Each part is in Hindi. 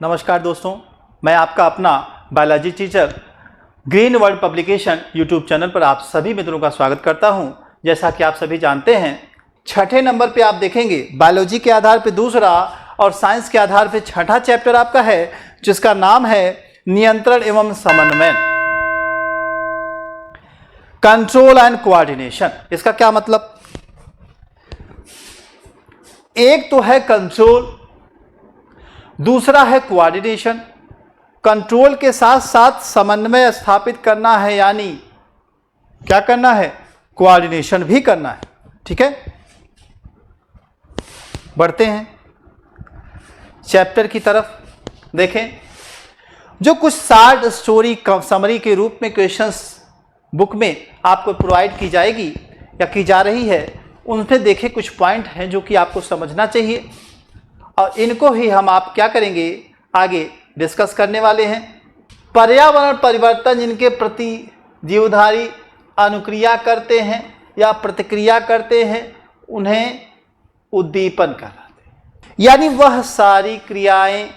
नमस्कार दोस्तों, मैं आपका अपना biology teacher green world publication YouTube channel पर आप सभी मित्रों का स्वागत करता हूं। जैसा कि आप सभी जानते हैं, छठे नंबर पे आप देखेंगे बायोलॉजी के आधार पे दूसरा और साइंस के आधार पे छठा चैप्टर आपका है, जिसका नाम है नियंत्रण एवं समन्वय, कंट्रोल एंड कोऑर्डिनेशन। इसका क्या मतलब? एक तो है कंट्रोल, दूसरा है कोऑर्डिनेशन। कंट्रोल के साथ साथ समन्वय स्थापित करना है, यानी क्या करना है? कोऑर्डिनेशन भी करना है। ठीक है, बढ़ते हैं चैप्टर की तरफ। देखें, जो कुछ शार्ट स्टोरी समरी के रूप में क्वेश्चंस बुक में आपको प्रोवाइड की जाएगी या की जा रही है, उनमें देखें कुछ पॉइंट हैं जो कि आपको समझना चाहिए और इनको ही हम आप क्या करेंगे, आगे डिस्कस करने वाले हैं। पर्यावरण परिवर्तन जिनके प्रति जीवधारी अनुक्रिया करते हैं या प्रतिक्रिया करते हैं, उन्हें उद्दीपन कहलाते हैं। यानी वह सारी क्रियाएं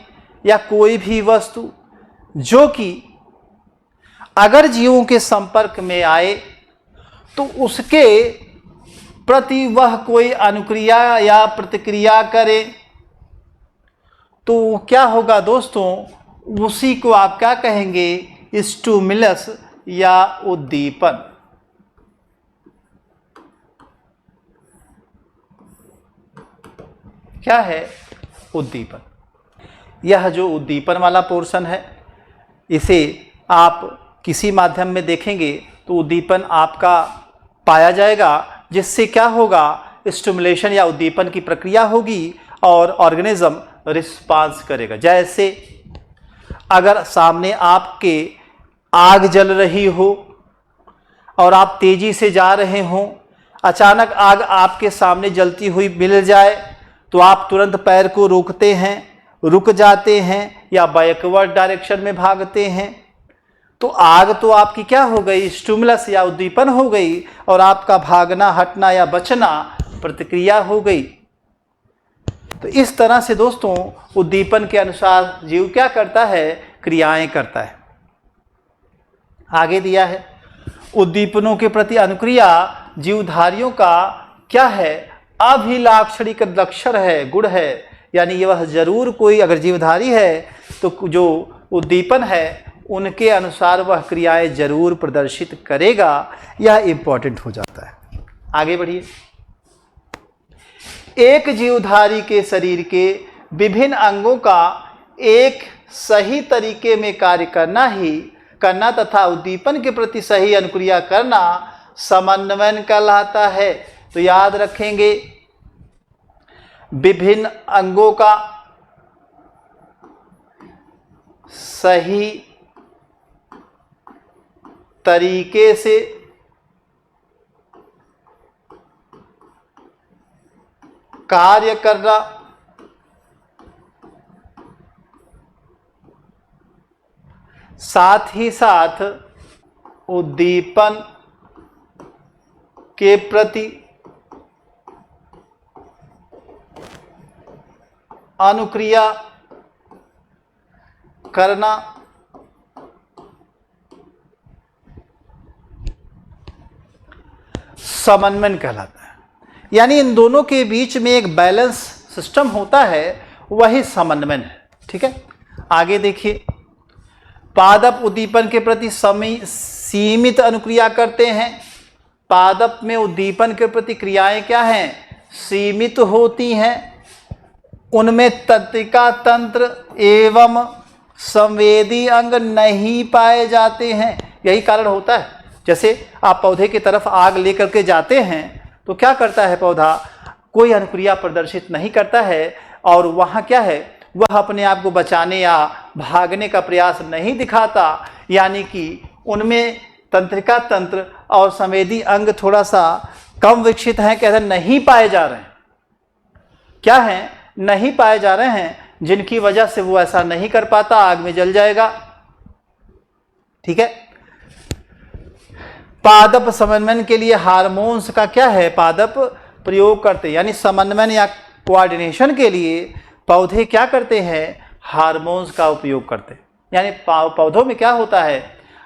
या कोई भी वस्तु जो कि अगर जीवों के संपर्क में आए तो उसके प्रति वह कोई अनुक्रिया या प्रतिक्रिया करे, तो क्या होगा दोस्तों? उसी को आप क्या कहेंगे? स्टिमुलस या उद्दीपन। क्या है? उद्दीपन। यह जो उद्दीपन वाला पोर्शन है, इसे आप किसी माध्यम में देखेंगे तो उद्दीपन आपका पाया जाएगा, जिससे क्या होगा? स्टिमुलेशन या उद्दीपन की प्रक्रिया होगी और ऑर्गेनिज्म रिस्पांस करेगा। जैसे अगर सामने आपके आग जल रही हो और आप तेजी से जा रहे हो, अचानक आग आपके सामने जलती हुई मिल जाए तो आप तुरंत पैर को रोकते हैं, रुक जाते हैं या बैकवर्ड डायरेक्शन में भागते हैं। तो आग तो आपकी क्या हो गई? स्टिमुलस या उद्दीपन हो गई और आपका भागना, हटना या बचना प्रतिक्रिया हो गई। तो इस तरह से दोस्तों उद्दीपन के अनुसार जीव क्या करता है? क्रियाएं करता है। आगे दिया है, उद्दीपनों के प्रति अनुक्रिया जीवधारियों का क्या है? अभिलाक्षणिक लक्षण है, गुण है। यानी वह जरूर कोई अगर जीवधारी है तो जो उद्दीपन है उनके अनुसार वह क्रियाएं जरूर प्रदर्शित करेगा। यह इंपॉर्टेंट हो जाता है। आगे बढ़िए। एक जीवधारी के शरीर के विभिन्न अंगों का एक सही तरीके में कार्य करना तथा उद्दीपन के प्रति सही अनुक्रिया करना समन्वय कहलाता है। तो याद रखेंगे, विभिन्न अंगों का सही तरीके से कार्य करना साथ ही साथ उद्दीपन के प्रति अनुक्रिया करना समन्वय कहलाता है। यानी इन दोनों के बीच में एक बैलेंस सिस्टम होता है, वही समन्वय है। ठीक है, आगे देखिए। पादप उद्दीपन के प्रति सीमित अनुक्रिया करते हैं। पादप में उद्दीपन के प्रति क्रियाएं क्या हैं? सीमित होती हैं। उनमें तंत्रिका तंत्र एवं संवेदी अंग नहीं पाए जाते हैं। यही कारण होता है। जैसे आप पौधे की तरफ आग लेकर के जाते हैं तो क्या करता है पौधा? कोई अनुक्रिया प्रदर्शित नहीं करता है और वहाँ क्या है? वह अपने आप को बचाने या भागने का प्रयास नहीं दिखाता। यानी कि उनमें तंत्रिका तंत्र और संवेदी अंग थोड़ा सा कम विकसित हैं, कहते नहीं पाए जा रहे हैं। क्या हैं? नहीं पाए जा रहे हैं, जिनकी वजह से वो ऐसा नहीं कर पाता, आग में जल जाएगा। ठीक है, पादप समन्वय के लिए हार्मोन्स का क्या है? पादप प्रयोग करते, यानी समन्वय या कोऑर्डिनेशन के लिए पौधे क्या करते हैं? हार्मोन्स का उपयोग करते हैं। यानी पौधों में क्या होता है,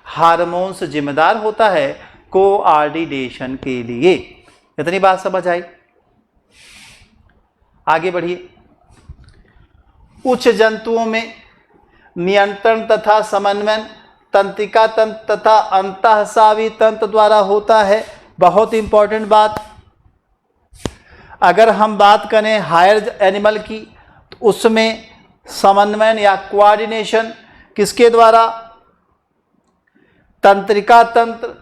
हार्मोन्स जिम्मेदार होता है कोऑर्डिनेशन के लिए। इतनी बात समझ आई? आगे बढ़िए। उच्च जंतुओं में नियंत्रण तथा समन्वय तंत्रिका तंत्र तथा अंतःस्रावी तंत्र द्वारा होता है। बहुत इंपॉर्टेंट बात। अगर हम बात करें हायर एनिमल की तो उसमें समन्वय या कोऑर्डिनेशन किसके द्वारा, तंत्रिका तंत्र,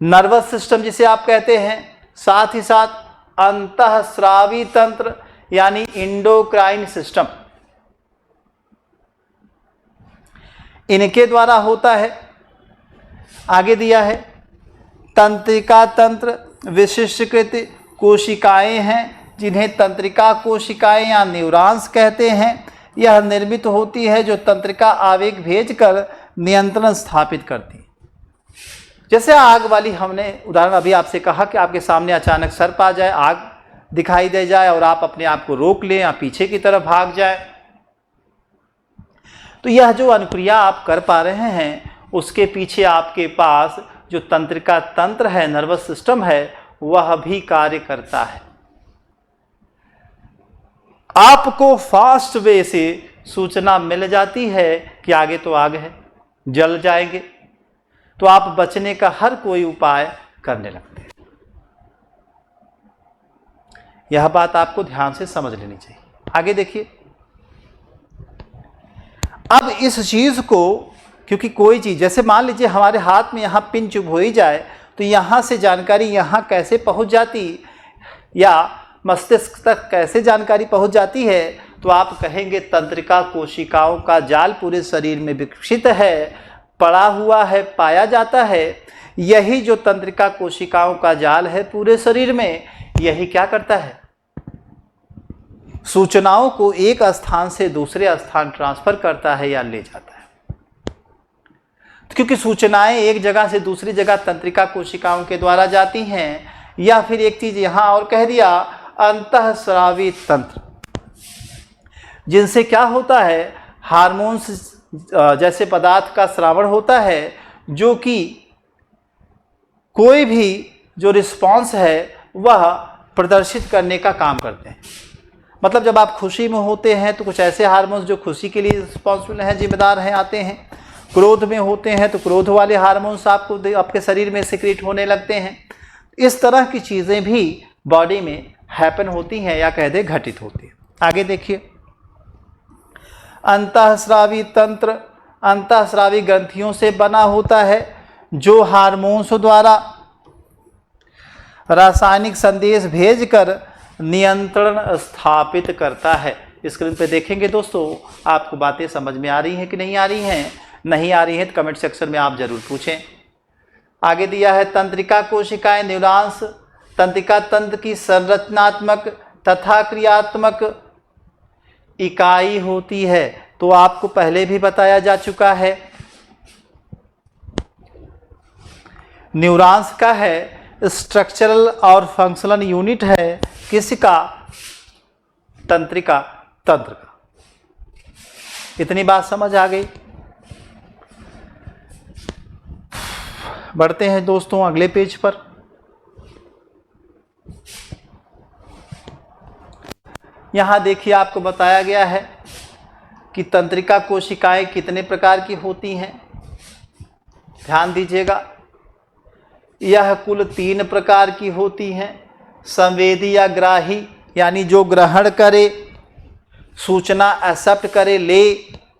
नर्वस सिस्टम जिसे आप कहते हैं, साथ ही साथ अंतःस्रावी तंत्र यानी इंडोक्राइन सिस्टम, इनके द्वारा होता है। आगे दिया है तंत्रिका तंत्र विशिष्टकृत कोशिकाएं हैं जिन्हें तंत्रिका कोशिकाएं या न्यूरॉन्स कहते हैं। यह निर्मित होती है जो तंत्रिका आवेग भेजकर नियंत्रण स्थापित करती है। जैसे आग वाली हमने उदाहरण अभी आपसे कहा कि आपके सामने अचानक सर्प आ जाए, आग दिखाई दे जाए और आप अपने आप को रोक लें या पीछे की तरफ भाग जाए, तो यह जो अनुक्रिया आप कर पा रहे हैं उसके पीछे आपके पास जो तंत्रिका तंत्र है, नर्वस सिस्टम है, वह भी कार्य करता है। आपको फास्ट वे से सूचना मिल जाती है कि आगे तो आग है, जल जाएंगे, तो आप बचने का हर कोई उपाय करने लगते हैं। यह बात आपको ध्यान से समझ लेनी चाहिए। आगे देखिए। अब इस चीज को, क्योंकि कोई चीज जैसे मान लीजिए हमारे हाथ में यहां पिन चुभ हो ही जाए तो यहां से जानकारी यहां कैसे पहुंच जाती या मस्तिष्क तक कैसे जानकारी पहुंच जाती है, तो आप कहेंगे तंत्रिका कोशिकाओं का जाल पूरे शरीर में विकसित है, पड़ा हुआ है, पाया जाता है। यही जो तंत्रिका कोशिकाओं का जाल है पूरे शरीर में, यही क्या करता है, सूचनाओं को एक स्थान से दूसरे स्थान ट्रांसफर करता है या ले जाता है। क्योंकि सूचनाएं एक जगह से दूसरी जगह तंत्रिका कोशिकाओं के द्वारा जाती हैं, या फिर एक चीज यहां और कह दिया अंतःस्रावी तंत्र, जिनसे क्या होता है, हार्मोन्स जैसे पदार्थ का स्रावण होता है जो कि कोई भी जो रिस्पॉन्स है वह प्रदर्शित करने का काम करते हैं। मतलब जब आप खुशी में होते हैं तो कुछ ऐसे हार्मोन्स जो खुशी के लिए रिस्पॉन्सिबल हैं, जिम्मेदार हैं, आते हैं। क्रोध में होते हैं तो क्रोध वाले हार्मोन्स आपको आपके शरीर में सिक्रीट होने लगते हैं। इस तरह की चीज़ें भी बॉडी में हैपन होती हैं या कह दे घटित होती हैं। आगे देखिए। अंतःस्रावी तंत्र अंतःस्रावी ग्रंथियों से बना होता है जो हार्मोन्स द्वारा रासायनिक संदेश भेजकर नियंत्रण स्थापित करता है। स्क्रीन पे देखेंगे दोस्तों, आपको बातें समझ में आ रही हैं कि नहीं आ रही हैं? नहीं आ रही हैं तो कमेंट सेक्शन में आप जरूर पूछें। आगे दिया है तंत्रिका कोशिकाएं न्यूरॉन्स तंत्रिका तंत्र की संरचनात्मक तथा क्रियात्मक इकाई होती है। तो आपको पहले भी बताया जा चुका है, न्यूरॉन्स का है स्ट्रक्चरल और फंक्शनल यूनिट है किसका? तंत्रिका तंत्र का। इतनी बात समझ आ गई। बढ़ते हैं दोस्तों अगले पेज पर। यहां देखिए आपको बताया गया है कि तंत्रिका कोशिकाएं कितने प्रकार की होती हैं। ध्यान दीजिएगा, यह कुल 3 प्रकार की होती हैं। संवेदी या ग्राही यानी जो ग्रहण करे, सूचना एक्सेप्ट करे, ले,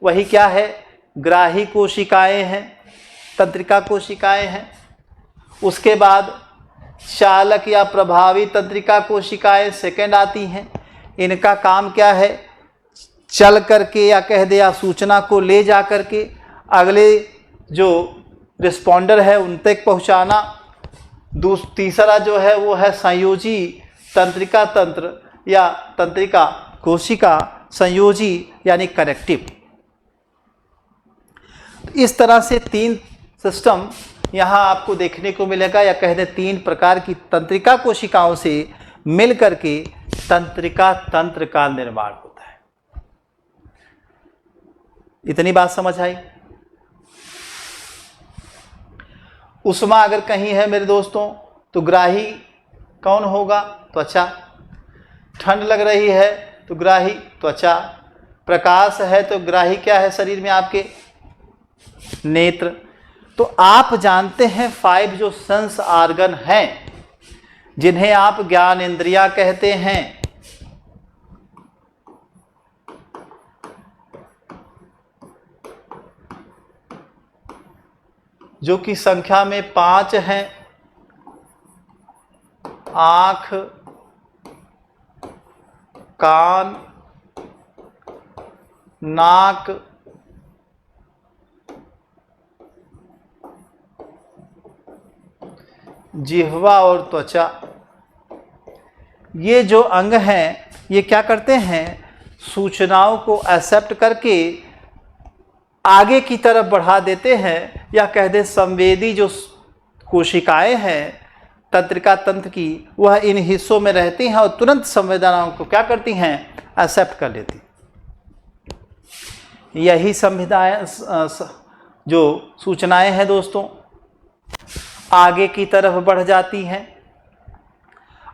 वही क्या है? ग्राही कोशिकाएं हैं, तंत्रिका कोशिकाएं हैं। उसके बाद चालक या प्रभावी तंत्रिका कोशिकाएं सेकंड आती हैं। इनका काम क्या है? चल करके या कह दे या सूचना को ले जा करके अगले जो रिस्पॉन्डर है उन तक पहुंचाना। तीसरा जो है वो है संयोजी तंत्रिका तंत्र या तंत्रिका कोशिका संयोजी यानी कनेक्टिव। इस तरह से 3 सिस्टम यहाँ आपको देखने को मिलेगा, या कह दें 3 प्रकार की तंत्रिका कोशिकाओं से मिल करके तंत्रिका तंत्र का निर्माण होता है। इतनी बात समझ आई। उष्मा अगर कहीं है मेरे दोस्तों तो ग्राही कौन होगा? त्वचा। ठंड लग रही है तो ग्राही त्वचा। प्रकाश है तो ग्राही क्या है शरीर में आपके? नेत्र। तो आप जानते हैं 5 जो सेंस ऑर्गन हैं जिन्हें आप ज्ञान इंद्रिया कहते हैं, जो कि संख्या में 5 हैं। आँख, कान, नाक, जिह्वा और त्वचा। ये जो अंग हैं ये क्या करते हैं? सूचनाओं को एक्सेप्ट करके आगे की तरफ बढ़ा देते हैं, या कह दे संवेदी जो कोशिकाएं हैं तंत्रिका तंत्र की, वह इन हिस्सों में रहती हैं और तुरंत संवेदनाओं को क्या करती हैं? एक्सेप्ट कर लेती। यही संविधाएं जो सूचनाएं हैं दोस्तों आगे की तरफ बढ़ जाती हैं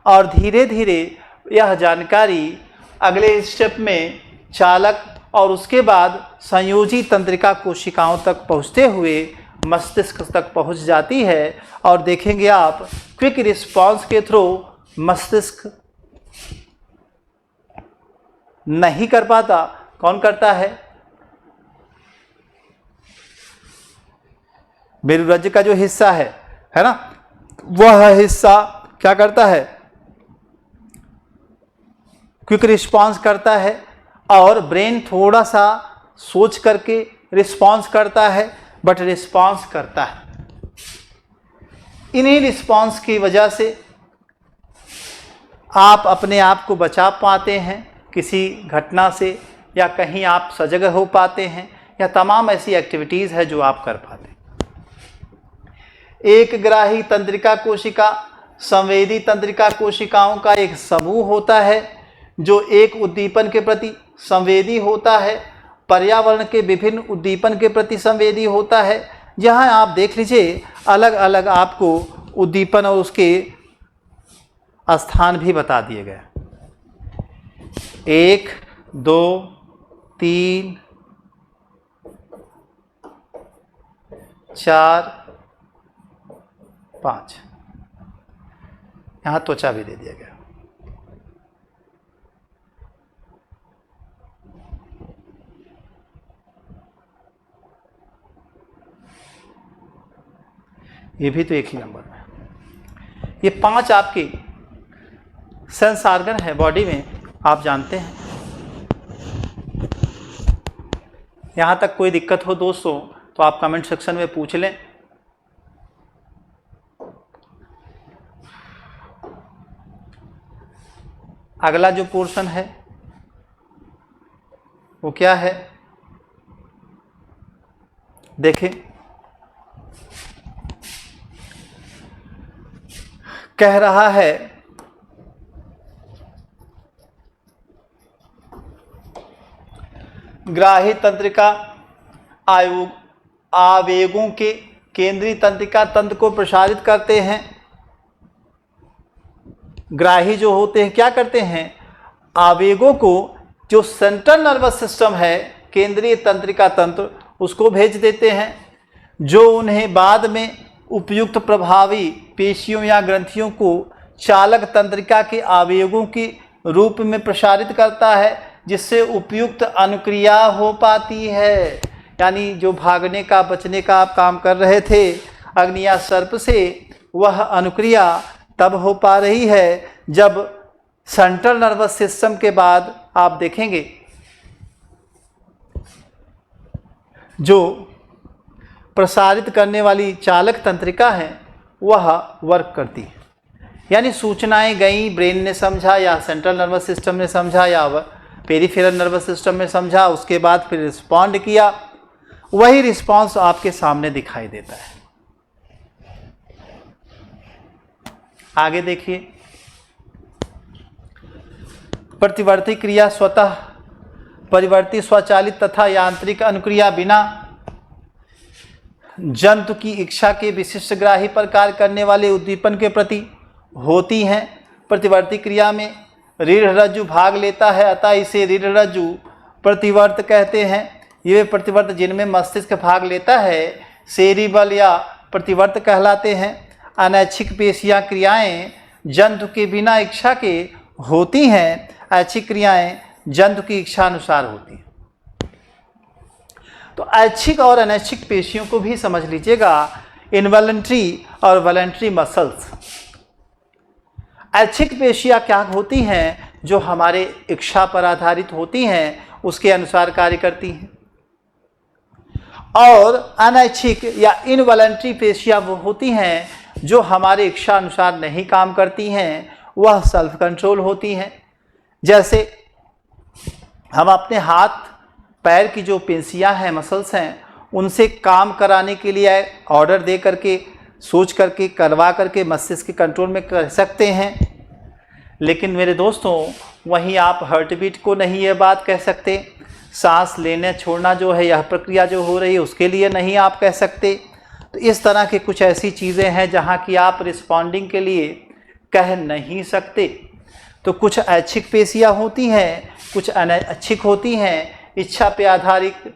और धीरे धीरे यह जानकारी अगले स्टेप में चालक और उसके बाद संयोजी तंत्रिका कोशिकाओं तक पहुंचते हुए मस्तिष्क तक पहुंच जाती है। और देखेंगे आप क्विक रिस्पांस के थ्रू मस्तिष्क नहीं कर पाता, कौन करता है? मेरुरज्जु का जो हिस्सा है ना, वह हिस्सा क्या करता है? क्विक रिस्पांस करता है और ब्रेन थोड़ा सा सोच करके रिस्पांस करता है, बट रिस्पांस करता है। इन्हीं रिस्पांस की वजह से आप अपने आप को बचा पाते हैं किसी घटना से, या कहीं आप सजग हो पाते हैं, या तमाम ऐसी एक्टिविटीज़ है जो आप कर पाते हैं। एक ग्राही तंत्रिका कोशिका संवेदी तंत्रिका कोशिकाओं का एक समूह होता है जो एक उद्दीपन के प्रति संवेदी होता है, पर्यावरण के विभिन्न उद्दीपन के प्रति संवेदी होता है। जहां आप देख लीजिए अलग अलग आपको उद्दीपन और उसके स्थान भी बता दिए गए। 1, 2, 3, 4, 5। यहाँ त्वचा भी दे दिया गया। ये भी तो एक ही नंबर में। ये 5 आपके सेंस ऑर्गन है बॉडी में, आप जानते हैं। यहाँ तक कोई दिक्कत हो दोस्तों तो आप कमेंट सेक्शन में पूछ लें। अगला जो पोर्शन है वो क्या है देखें। कह रहा है ग्राही तंत्रिका आवेगों के केंद्रीय तंत्रिका तंत्र को प्रसारित करते हैं। ग्राही जो होते हैं क्या करते हैं? आवेगों को जो सेंट्रल नर्वस सिस्टम है केंद्रीय तंत्रिका तंत्र उसको भेज देते हैं, जो उन्हें बाद में उपयुक्त प्रभावी पेशियों या ग्रंथियों को चालक तंत्रिका के आवेगों के रूप में प्रसारित करता है, जिससे उपयुक्त अनुक्रिया हो पाती है। यानी जो भागने का बचने का आप काम कर रहे थे अग्नि या सर्प से, वह अनुक्रिया तब हो पा रही है जब सेंट्रल नर्वस सिस्टम के बाद आप देखेंगे जो प्रसारित करने वाली चालक तंत्रिका है वह वर्क करती है। यानी सूचनाएं गई, ब्रेन ने समझा या सेंट्रल नर्वस सिस्टम ने समझा या पेरिफेरल नर्वस सिस्टम में समझा, उसके बाद फिर रिस्पॉन्ड किया, वही रिस्पॉन्स आपके सामने दिखाई देता है। आगे देखिए, प्रतिवर्ती क्रिया स्वतः परिवर्ती स्वचालित तथा यांत्रिक अनुक्रिया बिना जंतु की इच्छा के विशिष्ट ग्राही पर कार्य करने वाले उद्दीपन के प्रति होती हैं। प्रतिवर्ती क्रिया में रीढ़ रज्जु भाग लेता है, अतः इसे रीढ़ रज्जु प्रतिवर्त कहते हैं। ये प्रतिवर्त जिनमें मस्तिष्क भाग लेता है सेरिबल या प्रतिवर्त कहलाते हैं। अनैच्छिक पेशियां क्रियाएं जंतु के बिना इच्छा के होती हैं, ऐच्छिक क्रियाएं जंतु की इच्छा अनुसार होती हैं। तो ऐच्छिक और अनैच्छिक पेशियों को भी समझ लीजिएगा। इनवॉलंटरी और वॉलंटरी मसल्स। ऐच्छिक पेशियां क्या होती हैं? जो हमारे इच्छा पर आधारित होती हैं, उसके अनुसार कार्य करती हैं। और अनैच्छिक या इनवॉलंटरी पेशियां वो होती हैं जो हमारे इच्छा अनुसार नहीं काम करती हैं, वह सेल्फ कंट्रोल होती हैं। जैसे हम अपने हाथ पैर की जो पेशियां हैं, मसल्स हैं, उनसे काम कराने के लिए ऑर्डर दे करके, सोच करके, करवा करके मस्तिष्क के कंट्रोल में कर सकते हैं। लेकिन मेरे दोस्तों, वहीं आप हार्ट बीट को नहीं ये बात कह सकते, सांस लेने छोड़ना जो है यह प्रक्रिया जो हो रही है उसके लिए नहीं आप कह सकते। तो इस तरह के कुछ ऐसी चीज़ें हैं जहाँ की आप रिस्पॉन्डिंग के लिए कह नहीं सकते। तो कुछ ऐच्छिक पेशियाँ होती हैं, कुछ अनैच्छिक होती हैं। इच्छा पे आधारित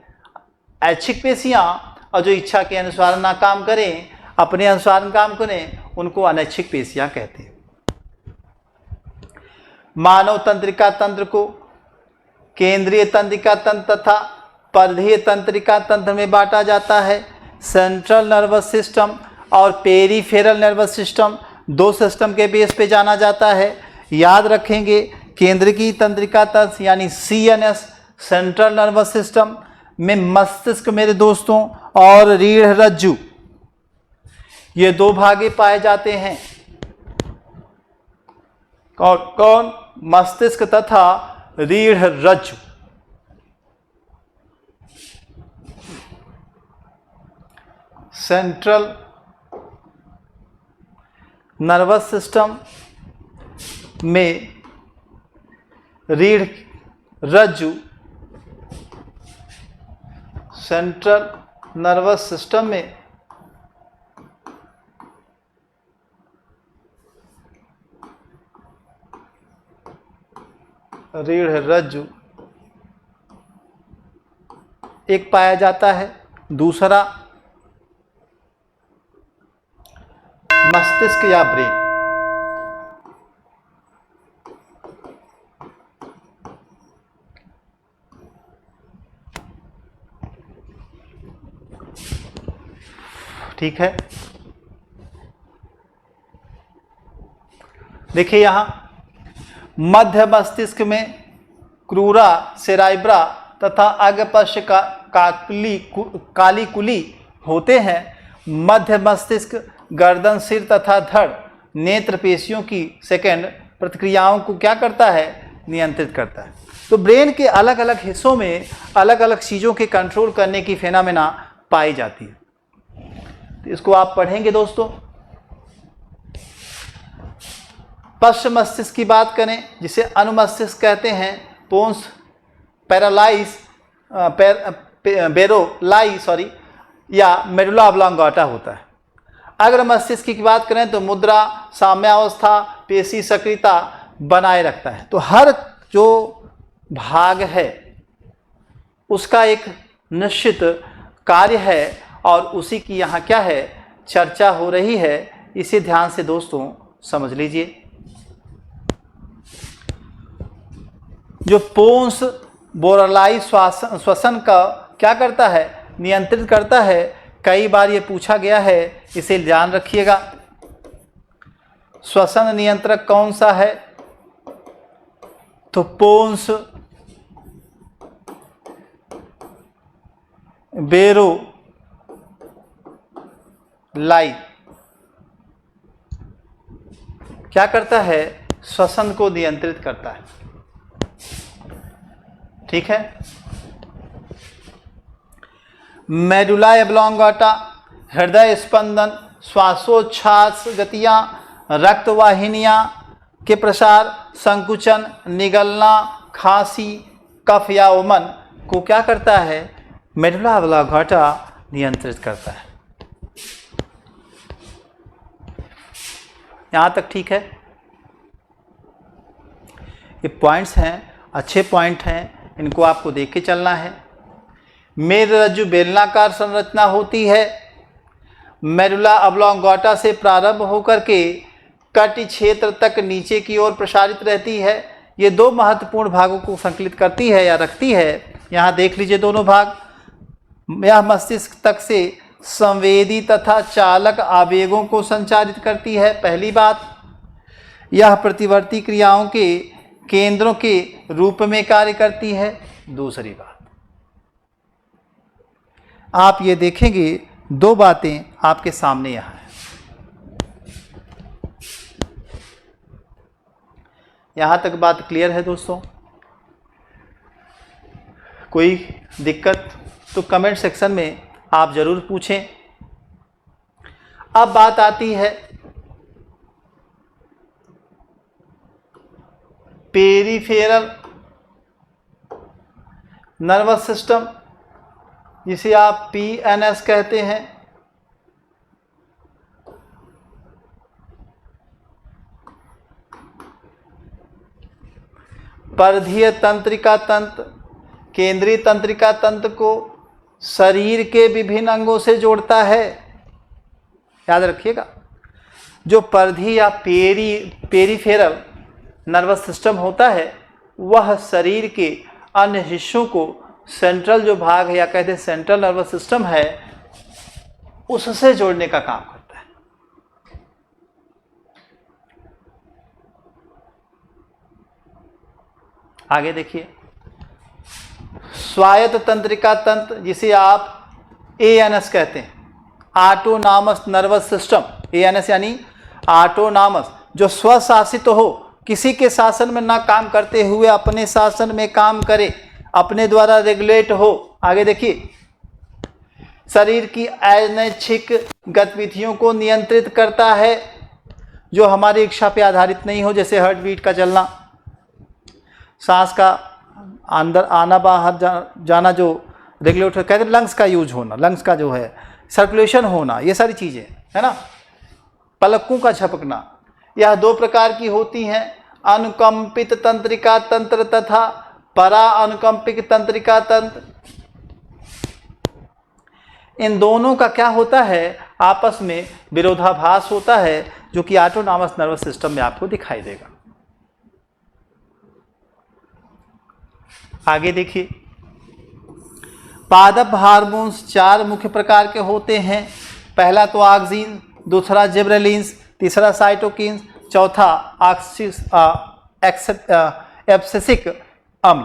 ऐच्छिक पेशियाँ, और जो इच्छा के अनुसार ना काम करें, अपने अनुसार काम करें, उनको अनैच्छिक पेशियाँ कहते हैं। मानव तंत्रिका तंत्र को केंद्रीय तंत्रिका तंत्र तथा परिधीय तंत्रिका तंत्र में बांटा जाता है। सेंट्रल नर्वस सिस्टम और पेरीफेरल नर्वस सिस्टम, दो सिस्टम के बेस पे जाना जाता है। याद रखेंगे, केंद्रीय तंत्रिका तंत्र यानी CNS, सेंट्रल नर्वस सिस्टम में मस्तिष्क मेरे दोस्तों और रीढ़ रज्जु, ये दो भागे पाए जाते हैं। कौन? मस्तिष्क तथा रीढ़ रज्जु। सेंट्रल नर्वस सिस्टम में रीढ़ रज्जु, सेंट्रल नर्वस सिस्टम में रीढ़ रज्जु एक पाया जाता है। दूसरा मस्तिष्क या ब्रेन। ठीक है, देखिए यहां मध्य मस्तिष्क में क्रूरा, सेराइब्रा तथा अग्रपश्च कालिकुली होते हैं। मध्य मस्तिष्क गर्दन, सिर तथा धड़ नेत्र पेशियों की सेकंड प्रतिक्रियाओं को क्या करता है? नियंत्रित करता है। तो ब्रेन के अलग अलग हिस्सों में अलग अलग चीज़ों के कंट्रोल करने की फेनामेना पाई जाती है। तो इसको आप पढ़ेंगे दोस्तों। पश्च मस्तिष्क की बात करें, जिसे अनुमस्तिष्क कहते हैं, पोन्स बेरोलाई या मेडुला ऑब्लांगेटा होता है। अग्र मस्तिष्क की बात करें तो मुद्रा, साम्यावस्था, पेशी सक्रियता बनाए रखता है। तो हर जो भाग है उसका एक निश्चित कार्य है और उसी की यहाँ क्या है? चर्चा हो रही है। इसे ध्यान से दोस्तों समझ लीजिए। जो पोन्स बोरलाई श्वसन का क्या करता है? नियंत्रित करता है। कई बार ये पूछा गया है, इसे ध्यान रखिएगा। श्वसन नियंत्रक कौन सा है? तो पोन्स बेरोलाई क्या करता है? श्वसन को नियंत्रित करता है। ठीक है। मेडुला ऑब्लांगेटा हृदय स्पंदन, श्वासोच्छ्वास गतियां, रक्तवाहिनियां के प्रसार, संकुचन, निगलना, खांसी, कफ या ओमन को क्या करता है, मेडुला ऑब्लांगेटा नियंत्रित करता है। यहां तक ठीक है। ये पॉइंट्स हैं, अच्छे पॉइंट हैं, इनको आपको देख के चलना है। मेरुरज्जु बेलनाकार संरचना होती है, मेडुला ऑब्लांगेटा से प्रारंभ होकर के कटी क्षेत्र तक नीचे की ओर प्रसारित रहती है। ये दो महत्वपूर्ण भागों को संकलित करती है या रखती है। यहाँ देख लीजिए दोनों भाग। यह मस्तिष्क तक से संवेदी तथा चालक आवेगों को संचारित करती है, पहली बात। यह प्रतिवर्ती क्रियाओं के केंद्रों के रूप में कार्य करती है, दूसरी बात। आप ये देखेंगे दो बातें आपके सामने यहाँ है। यहाँ तक बात क्लियर है दोस्तों? कोई दिक्कत तो कमेंट सेक्शन में आप जरूर पूछें। अब बात आती है पेरिफेरल नर्वस सिस्टम, जिसे आप PNS कहते हैं। परिधीय तंत्रिका तंत्र केंद्रीय तंत्रिका तंत्र को शरीर के विभिन्न अंगों से जोड़ता है। याद रखिएगा, जो परिधीय या पेरिफेरल नर्वस सिस्टम होता है वह शरीर के अन्य हिस्सों को सेंट्रल जो भाग है या कहते हैं सेंट्रल नर्वस सिस्टम है उससे जोड़ने का काम करता है। आगे देखिए, स्वायत्त तंत्रिका तंत्र, जिसे आप ANS कहते हैं, ऑटोनॉमस नर्वस सिस्टम। ANS यानी ऑटोनॉमस, जो स्वशासित हो, किसी के शासन में ना काम करते हुए अपने शासन में काम करे, अपने द्वारा रेगुलेट हो। आगे देखिए, शरीर की अनैच्छिक गतिविधियों को नियंत्रित करता है, जो हमारी इच्छा पे आधारित नहीं हो, जैसे हार्ट बीट का चलना, सांस का अंदर आना बाहर जाना, जो रेगुलेट कहते हैं, लंग्स का यूज होना, लंग्स का जो है सर्कुलेशन होना, ये सारी चीज़ें है ना। पलकों का झपकना, यह दो प्रकार की होती हैं, अनुकंपित तंत्रिका तंत्र तथा परा अनुकंपित तंत्रिका तंत्र। इन दोनों का क्या होता है, आपस में विरोधाभास होता है, जो कि ऑटोनॉमस नर्वस सिस्टम में आपको दिखाई देगा। आगे देखिए, पादप हार्मोन्स 4 मुख्य प्रकार के होते हैं। पहला तो ऑक्सिन, दूसरा जिबरेलिन्स, तीसरा साइटोकिन्स, चौथा एब्सिसिक अम्ल।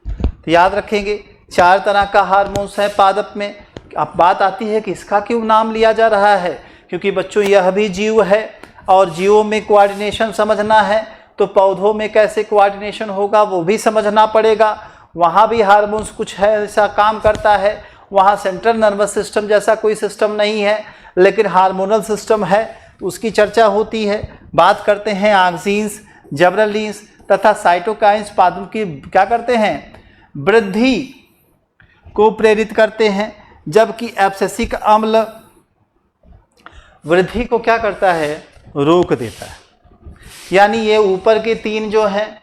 तो याद रखेंगे 4 तरह का हार्मोन्स है पादप में। अब बात आती है कि इसका क्यों नाम लिया जा रहा है, क्योंकि बच्चों यह भी जीव है और जीवों में कोऑर्डिनेशन समझना है, तो पौधों में कैसे कोऑर्डिनेशन होगा वो भी समझना पड़ेगा। वहाँ भी हार्मोन्स कुछ है ऐसा काम करता है, वहाँ सेंट्रल नर्वस सिस्टम जैसा कोई सिस्टम नहीं है, लेकिन हार्मोनल सिस्टम है, तो उसकी चर्चा होती है। बात करते हैं ऑक्सिन्स, जिबरेलिन्स तथा साइटोकाइन्स पादप की क्या करते हैं, वृद्धि को प्रेरित करते हैं, जबकि एब्सिसिक अम्ल वृद्धि को क्या करता है, रोक देता है। यानी ये ऊपर के 3 जो हैं,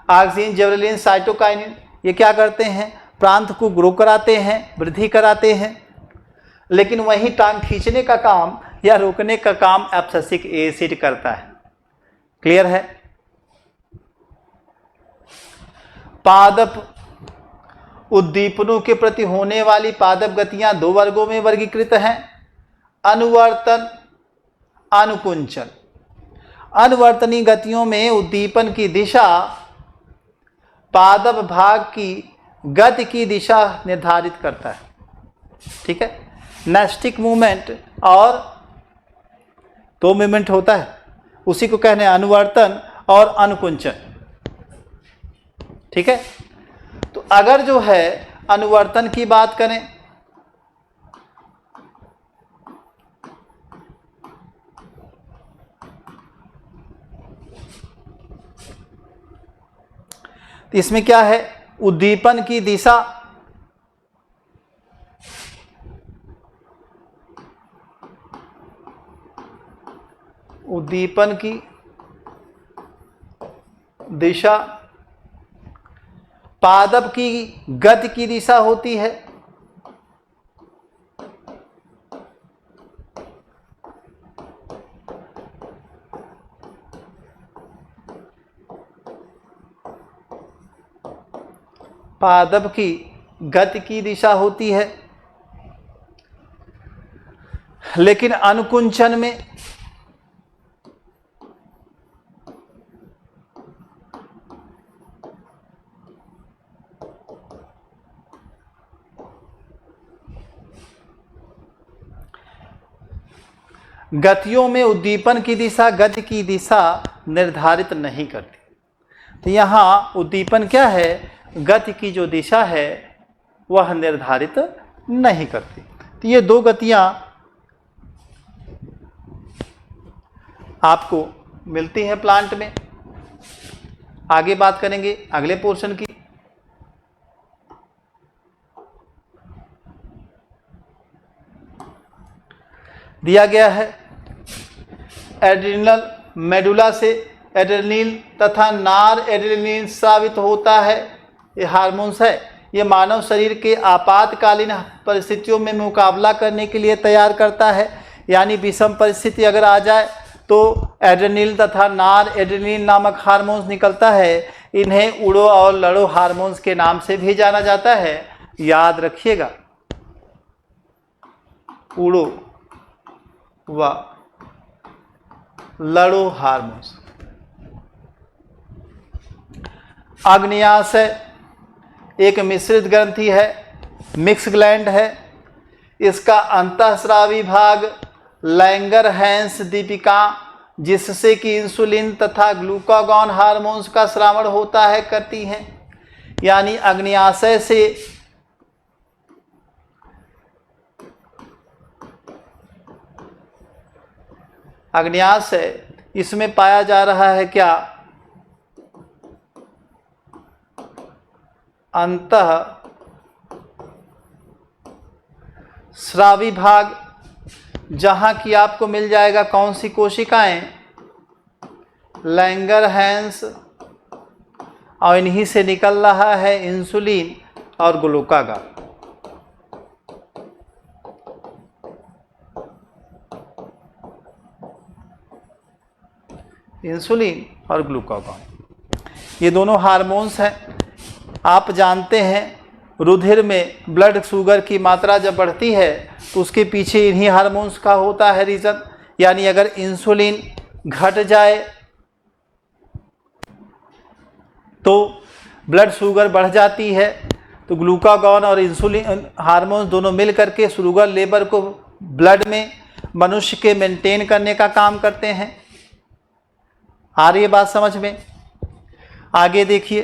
ऑक्सिन, जिबरेलिन, साइटोकाइनिन, ये क्या करते हैं, प्रांत को ग्रो कराते हैं, वृद्धि कराते हैं, लेकिन वहीं टांग खींचने का काम या रोकने का काम एब्सिसिक एसिड करता है। क्लियर है? पादप उद्दीपनों के प्रति होने वाली पादप गतियां 2 वर्गों में वर्गीकृत हैं, अनुवर्तन, अनुकुंचन। अनुवर्तनी गतियों में उद्दीपन की दिशा पादप भाग की गति की दिशा निर्धारित करता है। ठीक है, नेस्टिक मूवमेंट और 2 मूवमेंट होता है, उसी को कहने हैं अनुवर्तन और अनुकुंचन। ठीक है, तो अगर जो है अनुवर्तन की बात करें, तो इसमें क्या है, उद्दीपन की दिशा उद्दीपन की दिशा पादप की गति की दिशा होती है। पादप की गति की दिशा होती है, लेकिन अनुकुंचन में गतियों में उद्दीपन की दिशा गति की दिशा निर्धारित नहीं करती। तो यहाँ उद्दीपन क्या है, गति की जो दिशा है वह निर्धारित नहीं करती। तो ये दो गतियाँ आपको मिलती हैं प्लांट में। आगे बात करेंगे अगले पोर्शन की। दिया गया है एड्रिनल मेडुला से एड्रेनलिन तथा नार एड्रेनलिन स्रावित होता है। ये हार्मोन्स है, ये मानव शरीर के आपातकालीन परिस्थितियों में मुकाबला करने के लिए तैयार करता है। यानी विषम परिस्थिति अगर आ जाए तो एड्रेनलिन तथा नार एड्रेनलिन नामक हार्मोन्स निकलता है। इन्हें उड़ो और लड़ो हार्मोन्स के नाम से भी जाना जाता है। याद रखिएगा, उड़ो व लड़ो हार्मोन्स। अग्न्याशय एक मिश्रित ग्रंथि है, मिक्स ग्लैंड है। इसका अंतःस्रावी भाग लैंगरहैंस दीपिका, जिससे कि इंसुलिन तथा ग्लूकागॉन हार्मोन्स का स्रावण होता है, करती हैं। यानी अग्न्याशय से इसमें पाया जा रहा है क्या, अंतः स्रावी भाग, जहां की आपको मिल जाएगा कौन सी कोशिकाएं, लैंगरहैंस, और इन्हीं से निकल रहा है इंसुलिन और ग्लूकागॉन। इंसुलिन और ग्लूकागॉन ये दोनों हार्मोन्स हैं। आप जानते हैं रुधिर में ब्लड शुगर की मात्रा जब बढ़ती है तो उसके पीछे इन्हीं हार्मोन्स का होता है रीज़न। यानी अगर इंसुलिन घट जाए तो ब्लड शुगर बढ़ जाती है, तो ग्लूकागॉन और इंसुलिन हार्मोन्स दोनों मिल करके शुगर लेवल को ब्लड में मनुष्य के मेंटेन करने का काम करते हैं। आ रही है बात समझ में? आगे देखिए,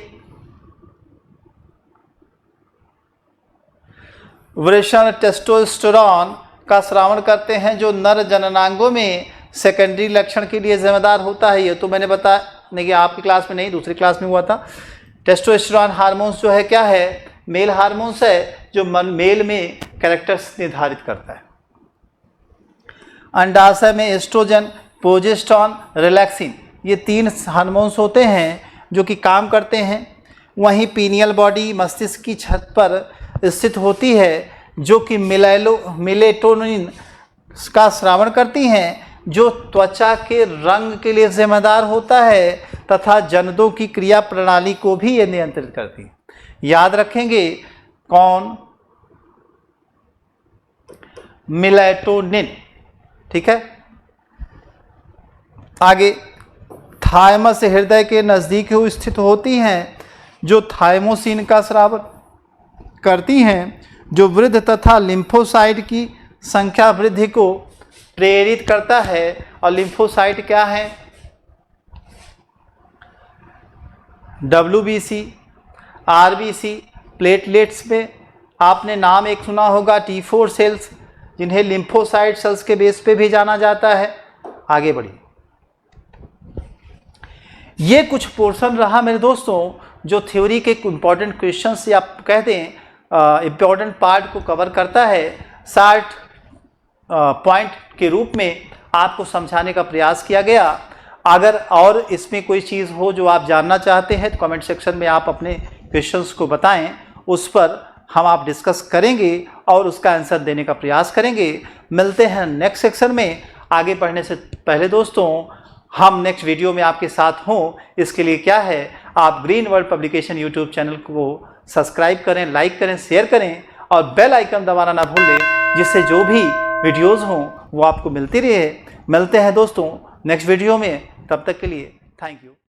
वृषण टेस्टोस्टेरोन का स्रावण करते हैं, जो नर जननांगों में सेकेंडरी लक्षण के लिए जिम्मेदार होता है। ये तो मैंने बताया नहीं कि आपकी क्लास में नहीं, दूसरी क्लास में हुआ था। टेस्टोस्टेरोन हार्मोन्स जो है क्या है, मेल हार्मोन्स है, जो मेल में कैरेक्टर्स निर्धारित करता है। अंडाशय में एस्ट्रोजन, प्रोजेस्टेरॉन, रिलैक्सिन, ये 3 हार्मोन्स होते हैं जो कि काम करते हैं। वहीं पीनियल बॉडी मस्तिष्क की छत पर स्थित होती है, जो कि मेलेटोनिन का स्रावण करती हैं, जो त्वचा के रंग के लिए जिम्मेदार होता है तथा जनदों की क्रिया प्रणाली को भी ये नियंत्रित करती है। याद रखेंगे कौन, मेलेटोनिन। ठीक है, आगे थाइमस हृदय के नज़दीक स्थित होती हैं, जो थाइमोसिन का स्राव करती हैं, जो वृद्ध तथा लिम्फोसाइट की संख्या वृद्धि को प्रेरित करता है। और लिम्फोसाइट क्या है, WBC, RBC, प्लेटलेट्स में आपने नाम एक सुना होगा T4 सेल्स, जिन्हें लिम्फोसाइट सेल्स के बेस पे भी जाना जाता है। आगे बढ़िए, ये कुछ पोर्शन रहा मेरे दोस्तों जो थ्योरी के इम्पॉर्टेंट क्वेश्चंस या आप कह दें इम्पॉर्टेंट पार्ट को कवर करता है, 60 पॉइंट के रूप में आपको समझाने का प्रयास किया गया। अगर और इसमें कोई चीज़ हो जो आप जानना चाहते हैं तो कमेंट सेक्शन में आप अपने क्वेश्चंस को बताएं, उस पर हम आप डिस्कस करेंगे और उसका आंसर देने का प्रयास करेंगे। मिलते हैं नेक्स्ट सेक्शन में। आगे बढ़ने से पहले दोस्तों, हम नेक्स्ट वीडियो में आपके साथ हों, इसके लिए क्या है, आप green world publication YouTube channel को सब्सक्राइब करें, लाइक करें, शेयर करें और बेल आइकन दबाना ना भूलें, जिससे जो भी वीडियोज़ हों वो आपको मिलती रहे। मिलते हैं दोस्तों नेक्स्ट वीडियो में, तब तक के लिए थैंक यू।